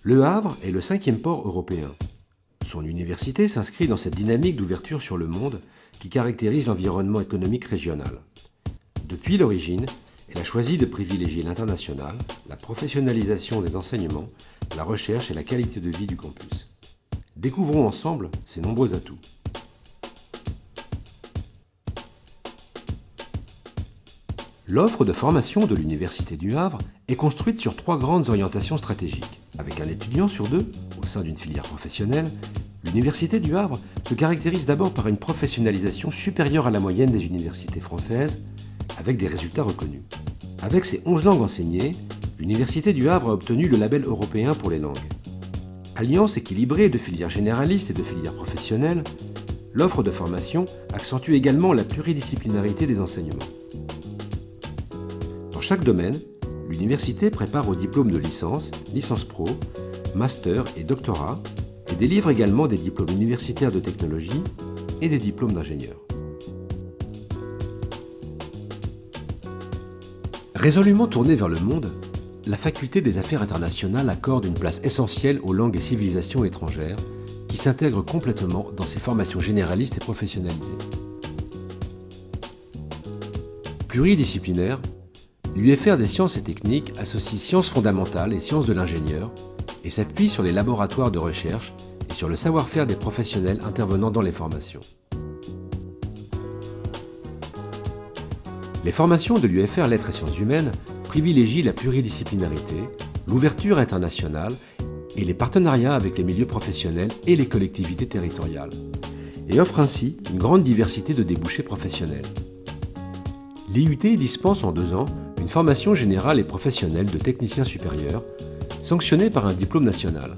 Le Havre est le cinquième port européen. Son université s'inscrit dans cette dynamique d'ouverture sur le monde qui caractérise l'environnement économique régional. Depuis l'origine, elle a choisi de privilégier l'international, la professionnalisation des enseignements, la recherche et la qualité de vie du campus. Découvrons ensemble ses nombreux atouts. L'offre de formation de l'Université du Havre est construite sur 3 grandes orientations stratégiques. Avec un étudiant sur 2 au sein d'une filière professionnelle, l'Université du Havre se caractérise d'abord par une professionnalisation supérieure à la moyenne des universités françaises, avec des résultats reconnus. Avec ses 11 langues enseignées, l'Université du Havre a obtenu le label européen pour les langues. Alliance équilibrée de filières généralistes et de filières professionnelles, l'offre de formation accentue également la pluridisciplinarité des enseignements. Dans chaque domaine, l'université prépare au diplôme de licence, licence pro, master et doctorat et délivre également des diplômes universitaires de technologie et des diplômes d'ingénieur. Résolument tournée vers le monde, la faculté des affaires internationales accorde une place essentielle aux langues et civilisations étrangères qui s'intègrent complètement dans ses formations généralistes et professionnalisées. Pluridisciplinaire, l'UFR des sciences et techniques associe sciences fondamentales et sciences de l'ingénieur et s'appuie sur les laboratoires de recherche et sur le savoir-faire des professionnels intervenant dans les formations. Les formations de l'UFR Lettres et Sciences Humaines privilégient la pluridisciplinarité, l'ouverture internationale et les partenariats avec les milieux professionnels et les collectivités territoriales, et offrent ainsi une grande diversité de débouchés professionnels. L'IUT dispense en 2 ans une formation générale et professionnelle de technicien supérieur, sanctionnée par un diplôme national.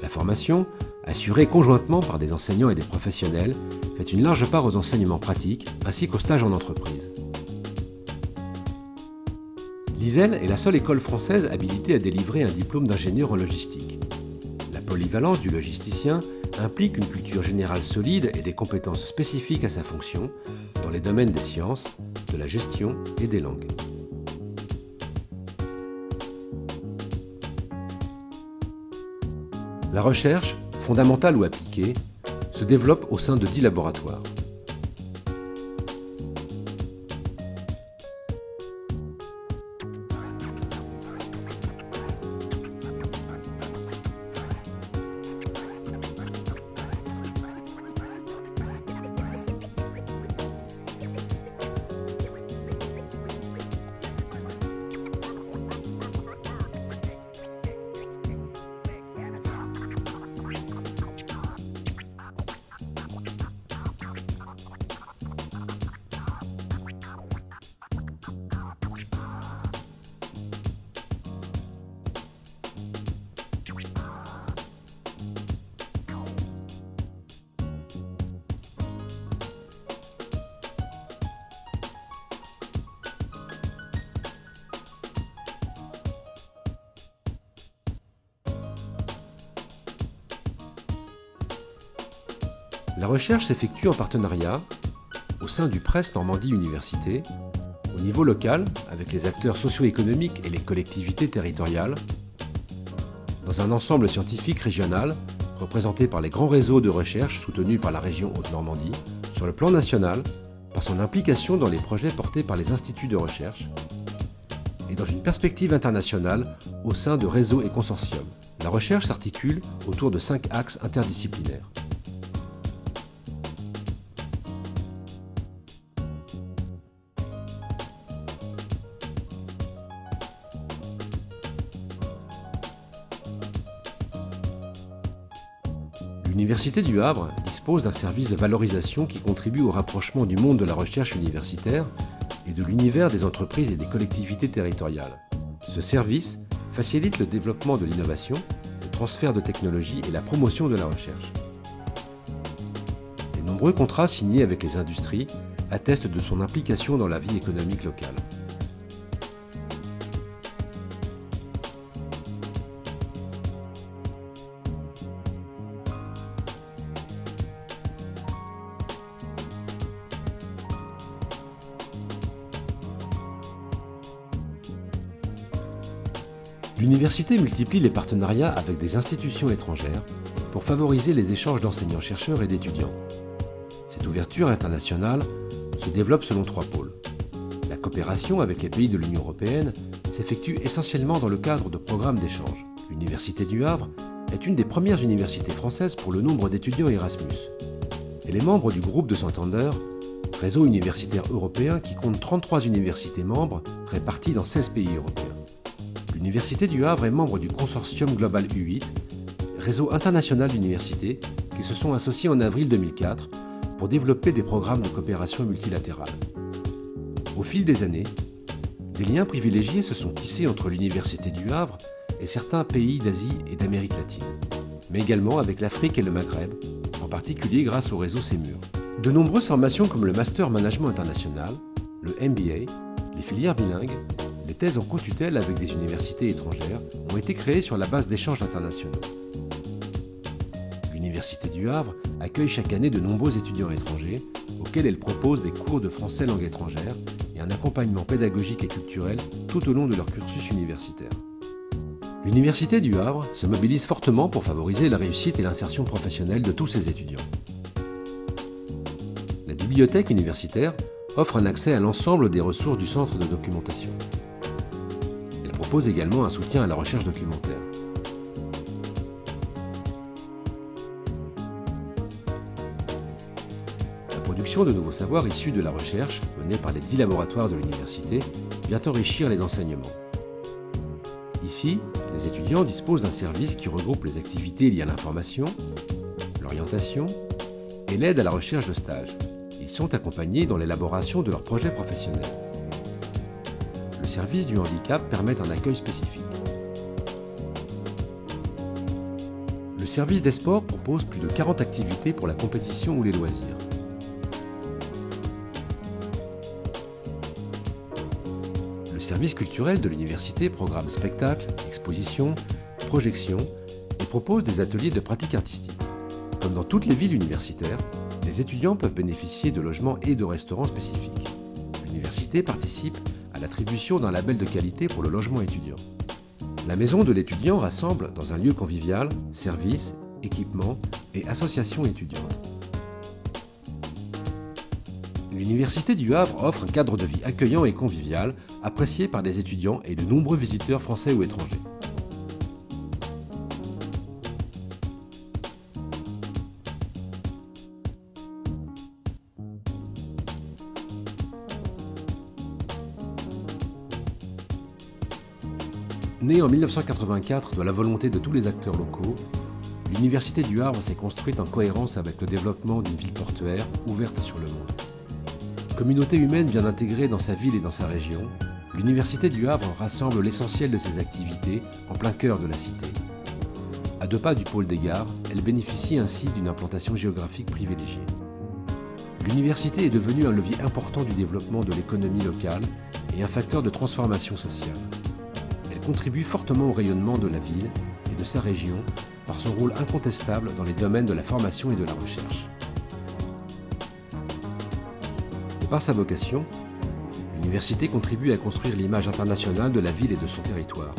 La formation, assurée conjointement par des enseignants et des professionnels, fait une large part aux enseignements pratiques ainsi qu'aux stages en entreprise. L'ISEL est la seule école française habilitée à délivrer un diplôme d'ingénieur en logistique. La polyvalence du logisticien implique une culture générale solide et des compétences spécifiques à sa fonction dans les domaines des sciences, de la gestion et des langues. La recherche, fondamentale ou appliquée, se développe au sein de 10 laboratoires. La recherche s'effectue en partenariat au sein du PRES Normandie Université, au niveau local avec les acteurs socio-économiques et les collectivités territoriales, dans un ensemble scientifique régional représenté par les grands réseaux de recherche soutenus par la région Haute-Normandie, sur le plan national par son implication dans les projets portés par les instituts de recherche, et dans une perspective internationale au sein de réseaux et consortiums. La recherche s'articule autour de 5 axes interdisciplinaires. L'Université du Havre dispose d'un service de valorisation qui contribue au rapprochement du monde de la recherche universitaire et de l'univers des entreprises et des collectivités territoriales. Ce service facilite le développement de l'innovation, le transfert de technologies et la promotion de la recherche. Les nombreux contrats signés avec les industries attestent de son implication dans la vie économique locale. L'université multiplie les partenariats avec des institutions étrangères pour favoriser les échanges d'enseignants-chercheurs et d'étudiants. Cette ouverture internationale se développe selon trois pôles. La coopération avec les pays de l'Union européenne s'effectue essentiellement dans le cadre de programmes d'échange. L'Université du Havre est une des premières universités françaises pour le nombre d'étudiants Erasmus. Elle est membre du groupe de Santander, réseau universitaire européen qui compte 33 universités membres réparties dans 16 pays européens. L'Université du Havre est membre du consortium Global U8, réseau international d'universités qui se sont associés en avril 2004 pour développer des programmes de coopération multilatérale. Au fil des années, des liens privilégiés se sont tissés entre l'Université du Havre et certains pays d'Asie et d'Amérique latine, mais également avec l'Afrique et le Maghreb, en particulier grâce au réseau CEMUR. De nombreuses formations comme le Master Management International, le MBA, les filières bilingues, les thèses en co-tutelle avec des universités étrangères ont été créées sur la base d'échanges internationaux. L'Université du Havre accueille chaque année de nombreux étudiants étrangers auxquels elle propose des cours de français langue étrangère et un accompagnement pédagogique et culturel tout au long de leur cursus universitaire. L'Université du Havre se mobilise fortement pour favoriser la réussite et l'insertion professionnelle de tous ses étudiants. La bibliothèque universitaire offre un accès à l'ensemble des ressources du centre de documentation. Elle propose également un soutien à la recherche documentaire. La production de nouveaux savoirs issus de la recherche, menée par les 10 laboratoires de l'université, vient enrichir les enseignements. Ici, les étudiants disposent d'un service qui regroupe les activités liées à l'information, l'orientation et l'aide à la recherche de stage. Ils sont accompagnés dans l'élaboration de leurs projets professionnels. Le service du handicap permet un accueil spécifique. Le service des sports propose plus de 40 activités pour la compétition ou les loisirs. Le service culturel de l'université programme spectacles, expositions, projections et propose des ateliers de pratique artistique. Comme dans toutes les villes universitaires, les étudiants peuvent bénéficier de logements et de restaurants spécifiques. L'université participe à l'attribution d'un label de qualité pour le logement étudiant. La maison de l'étudiant rassemble dans un lieu convivial services, équipements et associations étudiantes. L'Université du Havre offre un cadre de vie accueillant et convivial, apprécié par des étudiants et de nombreux visiteurs français ou étrangers. Née en 1984 de la volonté de tous les acteurs locaux, l'Université du Havre s'est construite en cohérence avec le développement d'une ville portuaire ouverte sur le monde. Communauté humaine bien intégrée dans sa ville et dans sa région, l'Université du Havre rassemble l'essentiel de ses activités en plein cœur de la cité. À 2 pas du pôle des gares, elle bénéficie ainsi d'une implantation géographique privilégiée. L'université est devenue un levier important du développement de l'économie locale et un facteur de transformation sociale. Elle contribue fortement au rayonnement de la ville et de sa région par son rôle incontestable dans les domaines de la formation et de la recherche. Par sa vocation, l'université contribue à construire l'image internationale de la ville et de son territoire.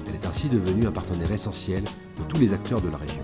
Elle est ainsi devenue un partenaire essentiel de tous les acteurs de la région.